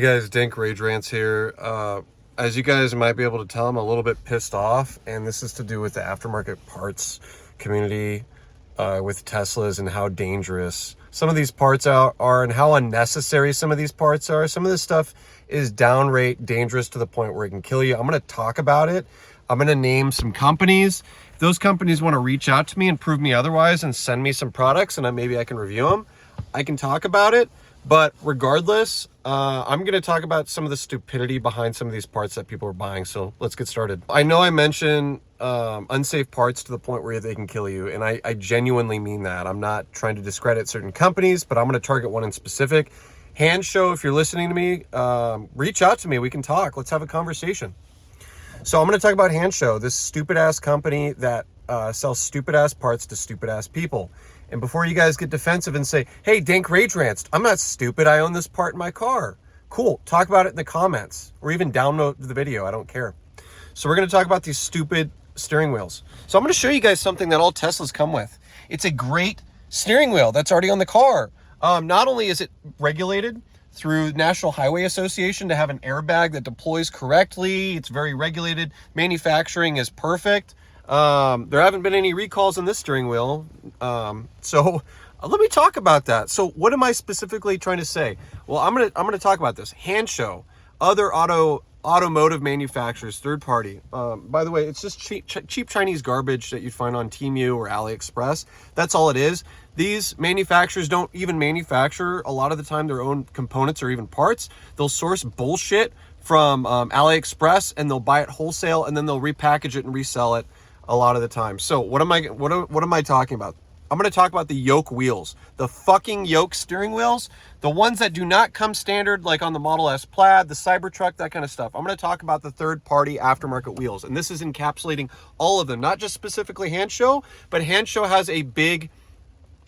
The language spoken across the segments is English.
Hey guys, Dink Rage Rants here. As you guys might be able to tell, I'm a little bit pissed off, and this is to do with the aftermarket parts community with Teslas and how dangerous some of these parts are and how unnecessary some of these parts are. Some of this stuff is downright dangerous to the point where it can kill you. I'm going to talk about it. I'm going to name some companies. If those companies want to reach out to me and prove me otherwise and send me some products and maybe I can review them, I can talk about it. But regardless, I'm going to talk about some of the stupidity behind some of these parts that people are buying. So let's get started. I know I mentioned unsafe parts to the point where they can kill you. And I genuinely mean that. I'm not trying to discredit certain companies, but I'm going to target one in specific. Hand Show, if you're listening to me, reach out to me. We can talk. Let's have a conversation. So I'm going to talk about Hand Show, this stupid ass company that sells stupid ass parts to stupid ass people. And before you guys get defensive and say, hey, Dink Rage Rants, I'm not stupid. I own this part in my car. Cool. Talk about it in the comments or even download the video. I don't care. So we're going to talk about these stupid steering wheels. So I'm going to show you guys something that all Teslas come with. It's a great steering wheel that's already on the car. Not only is it regulated through National Highway Association to have an airbag that deploys correctly, it's very regulated. Manufacturing is perfect. There haven't been any recalls on this steering wheel. So let me talk about that. So what am I specifically trying to say? Well, I'm going to talk about this. Hand Show, other automotive manufacturers, third party. By the way, it's just cheap Chinese garbage that you'd find on Temu or AliExpress. That's all it is. These manufacturers don't even manufacture a lot of the time their own components or even parts. They'll source bullshit from AliExpress and they'll buy it wholesale and then they'll repackage it and resell it a lot of the time. So what am I talking about? I'm going to talk about the Yoke wheels, the fucking Yoke steering wheels, the ones that do not come standard like on the Model S Plaid, the Cybertruck, that kind of stuff. I'm going to talk about the third-party aftermarket wheels, and this is encapsulating all of them, not just specifically Hand Show, but Hand Show has a big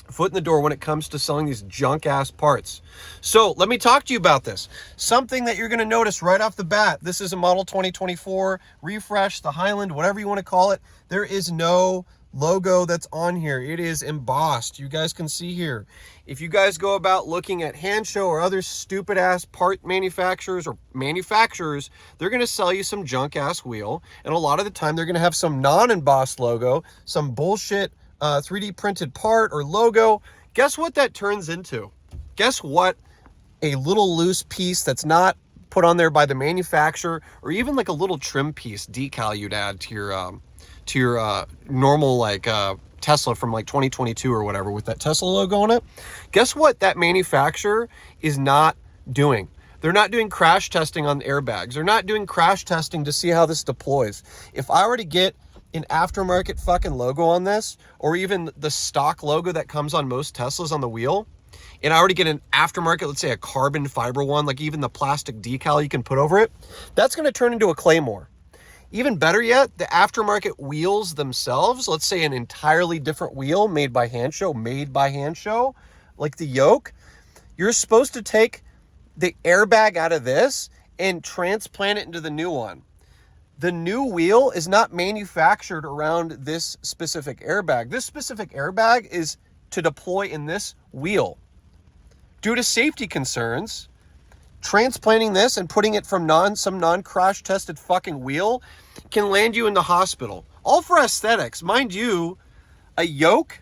foot in the door when it comes to selling these junk-ass parts. So let me talk to you about this. Something that you're going to notice right off the bat. This is a Model 2024 Refresh, the Highland, whatever you want to call it. There is no logo that's on here. It is embossed. You guys can see here. If you guys go about looking at Hand Show or other stupid ass part manufacturers, they're going to sell you some junk ass wheel. And a lot of the time they're going to have some non-embossed logo, some bullshit 3D printed part or logo. Guess what that turns into? Guess what? A little loose piece that's not put on there by the manufacturer, or even like a little trim piece decal you'd add to your normal like Tesla from like 2022 or whatever with that Tesla logo on it. Guess what that manufacturer is not doing? They're not doing crash testing on the airbags. They're not doing crash testing to see how this deploys. If I were to get an aftermarket fucking logo on this, or even the stock logo that comes on most Teslas on the wheel, and I already get an aftermarket, let's say a carbon fiber one, like even the plastic decal you can put over it, that's going to turn into a Claymore. Even better yet, the aftermarket wheels themselves, let's say an entirely different wheel made by Hand Show, like the Yoke, you're supposed to take the airbag out of this and transplant it into the new one. The new wheel is not manufactured around this specific airbag. This specific airbag is to deploy in this wheel. Due to safety concerns, transplanting this and putting it from some non-crash tested fucking wheel can land you in the hospital. All for aesthetics. Mind you, a yoke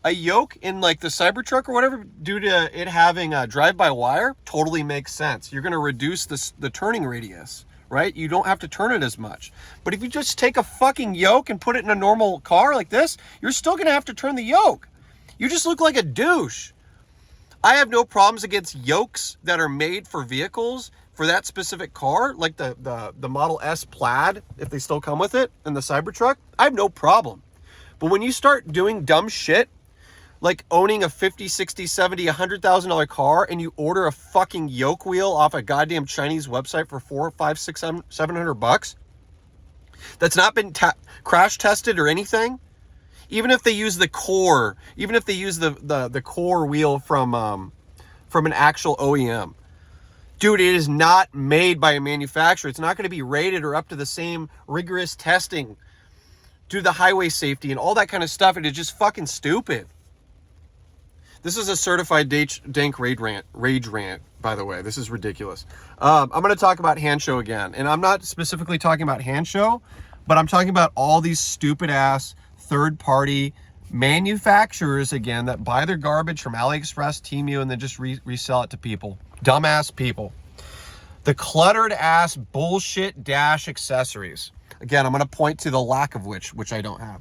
in like the Cybertruck or whatever, due to it having a drive-by-wire, totally makes sense. You're going to reduce the turning radius, right? You don't have to turn it as much. But if you just take a fucking yoke and put it in a normal car like this, you're still going to have to turn the yoke. You just look like a douche. I have no problems against yokes that are made for vehicles for that specific car, like the Model S Plaid, if they still come with it, and the Cybertruck. I have no problem. But when you start doing dumb shit, like owning a $50, $60, $70, $100,000 car, and you order a fucking yoke wheel off a goddamn Chinese website for $400, $500, $600, $700, that's not been crash tested or anything, even if they use the core, even if they use the core wheel from an actual OEM. Dude, it is not made by a manufacturer. It's not going to be rated or up to the same rigorous testing due to the highway safety and all that kind of stuff. It is just fucking stupid. This is a certified Dink Rage Rant by the way. This is ridiculous. I'm going to talk about hand show again. And I'm not specifically talking about hand show, but I'm talking about all these stupid ass third-party manufacturers again that buy their garbage from AliExpress, Temu, and then just resell it to people. Dumbass people. The cluttered ass bullshit dash accessories. Again, I'm going to point to the lack of which I don't have.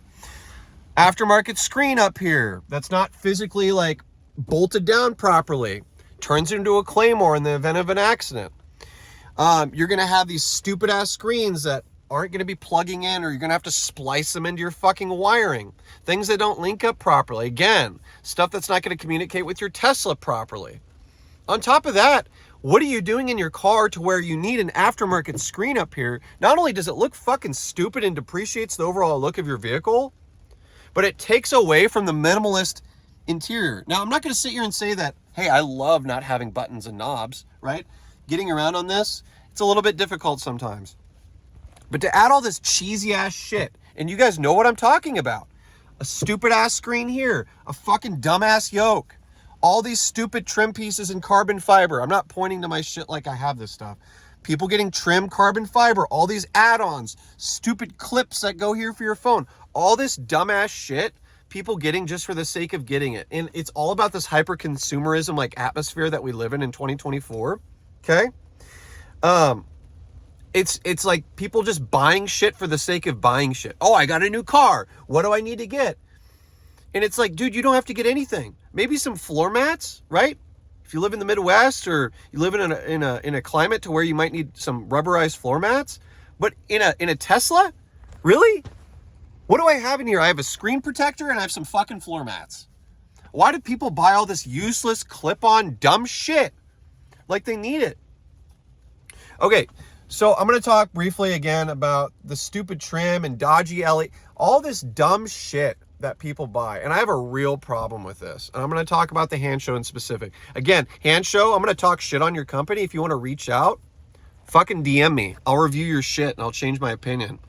Aftermarket screen up here that's not physically like bolted down properly. Turns into a claymore in the event of an accident. You're going to have these stupid ass screens that aren't going to be plugging in, or you're going to have to splice them into your fucking wiring. Things that don't link up properly. Again, stuff that's not going to communicate with your Tesla properly. On top of that, what are you doing in your car to where you need an aftermarket screen up here? Not only does it look fucking stupid and depreciates the overall look of your vehicle, but it takes away from the minimalist interior. Now, I'm not going to sit here and say that, hey, I love not having buttons and knobs, right? Getting around on this, it's a little bit difficult sometimes. But to add all this cheesy ass shit, and you guys know what I'm talking about. A stupid ass screen here, a fucking dumbass yoke, all these stupid trim pieces in carbon fiber. I'm not pointing to my shit like I have this stuff. People getting trim carbon fiber, all these add-ons, stupid clips that go here for your phone, all this dumbass shit people getting just for the sake of getting it. And it's all about this hyper consumerism like atmosphere that we live in 2024. Okay? It's like people just buying shit for the sake of buying shit. Oh, I got a new car. What do I need to get? And it's like, dude, you don't have to get anything. Maybe some floor mats, right? If you live in the Midwest or you live in a climate to where you might need some rubberized floor mats, but in a Tesla, really? What do I have in here? I have a screen protector and I have some fucking floor mats. Why do people buy all this useless clip-on dumb shit like they need it? Okay. So I'm going to talk briefly again about the stupid trim and dodgy LED, all this dumb shit that people buy. And I have a real problem with this. And I'm going to talk about the hand show in specific. Again, hand show, I'm going to talk shit on your company. If you want to reach out, fucking DM me. I'll review your shit and I'll change my opinion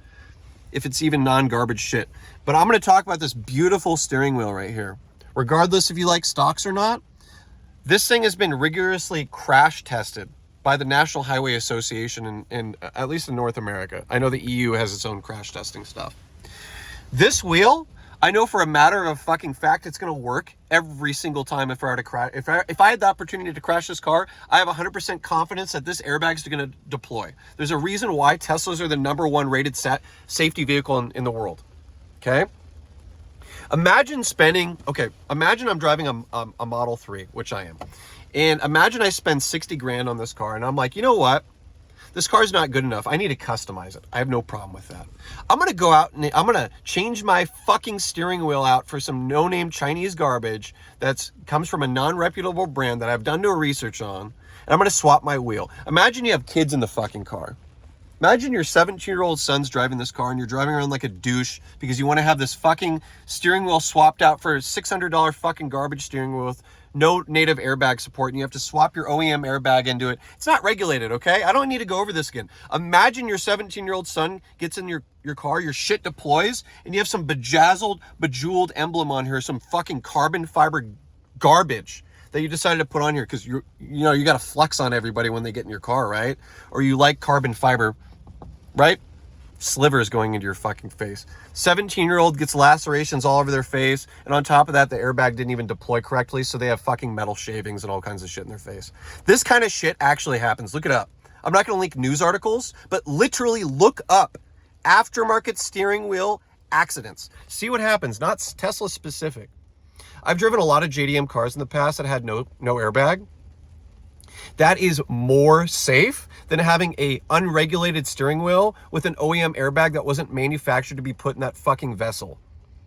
if it's even non-garbage shit. But I'm going to talk about this beautiful steering wheel right here. Regardless if you like stocks or not, this thing has been rigorously crash tested by the National Highway Association in at least in North America. I know the EU has its own crash testing stuff. This wheel, I know for a matter of fucking fact, it's going to work every single time if I were to crash. If I had the opportunity to crash this car, I have 100% confidence that this airbag is going to deploy. There's a reason why Teslas are the #1 rated safety vehicle in the world. Okay? Imagine I'm driving a Model 3, which I am. And imagine I spend 60 grand on this car and I'm like, you know what? This car's not good enough. I need to customize it. I have no problem with that. I'm going to go out and I'm going to change my fucking steering wheel out for some no-name Chinese garbage that comes from a non-reputable brand that I've done no research on. And I'm going to swap my wheel. Imagine you have kids in the fucking car. Imagine your 17-year-old son's driving this car and you're driving around like a douche because you want to have this fucking steering wheel swapped out for a $600 fucking garbage steering wheel with no native airbag support, and you have to swap your OEM airbag into it. It's not regulated, okay? I don't need to go over this again. Imagine your 17-year-old son gets in your car, your shit deploys, and you have some bejeweled emblem on here, some fucking carbon fiber garbage that you decided to put on here because you got to flex on everybody when they get in your car, right? Or you like carbon fiber, right? Slivers going into your fucking face. 17-year-old gets lacerations all over their face, and on top of that, the airbag didn't even deploy correctly, so they have fucking metal shavings and all kinds of shit in their face. This kind of shit actually happens. Look it up. I'm not going to link news articles, but literally look up aftermarket steering wheel accidents. See what happens, not Tesla specific. I've driven a lot of JDM cars in the past that had no airbag. That is more safe than having a unregulated steering wheel with an OEM airbag that wasn't manufactured to be put in that fucking vessel.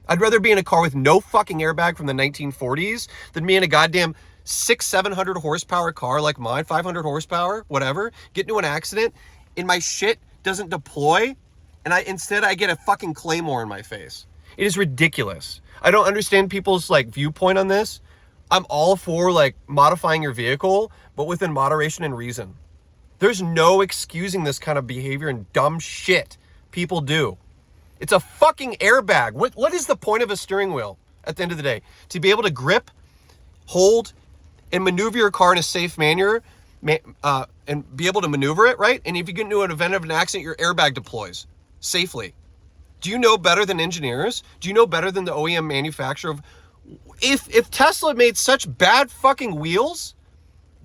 I'd rather be in a car with no fucking airbag from the 1940s than be in a goddamn 700 horsepower car like mine, 500 horsepower, whatever, get into an accident and my shit doesn't deploy and instead I get a fucking claymore in my face. It is ridiculous. I don't understand people's like viewpoint on this. I'm all for like modifying your vehicle, but within moderation and reason. There's no excusing this kind of behavior and dumb shit people do. It's a fucking airbag. What is the point of a steering wheel at the end of the day? To be able to grip, hold, and maneuver your car in a safe manner and be able to maneuver it, right? And if you get into an event of an accident, your airbag deploys safely. Do you know better than engineers? Do you know better than the OEM manufacturer of... If Tesla made such bad fucking wheels,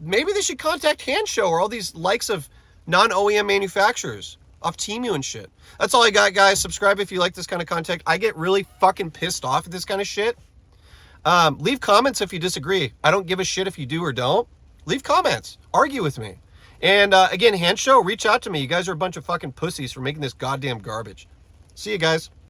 maybe they should contact Hanshow or all these likes of non-OEM manufacturers off Temu and shit. That's all I got, guys. Subscribe if you like this kind of content. I get really fucking pissed off at this kind of shit. Leave comments if you disagree. I don't give a shit if you do or don't. Leave comments. Argue with me. And again, Hanshow, reach out to me. You guys are a bunch of fucking pussies for making this goddamn garbage. See you guys.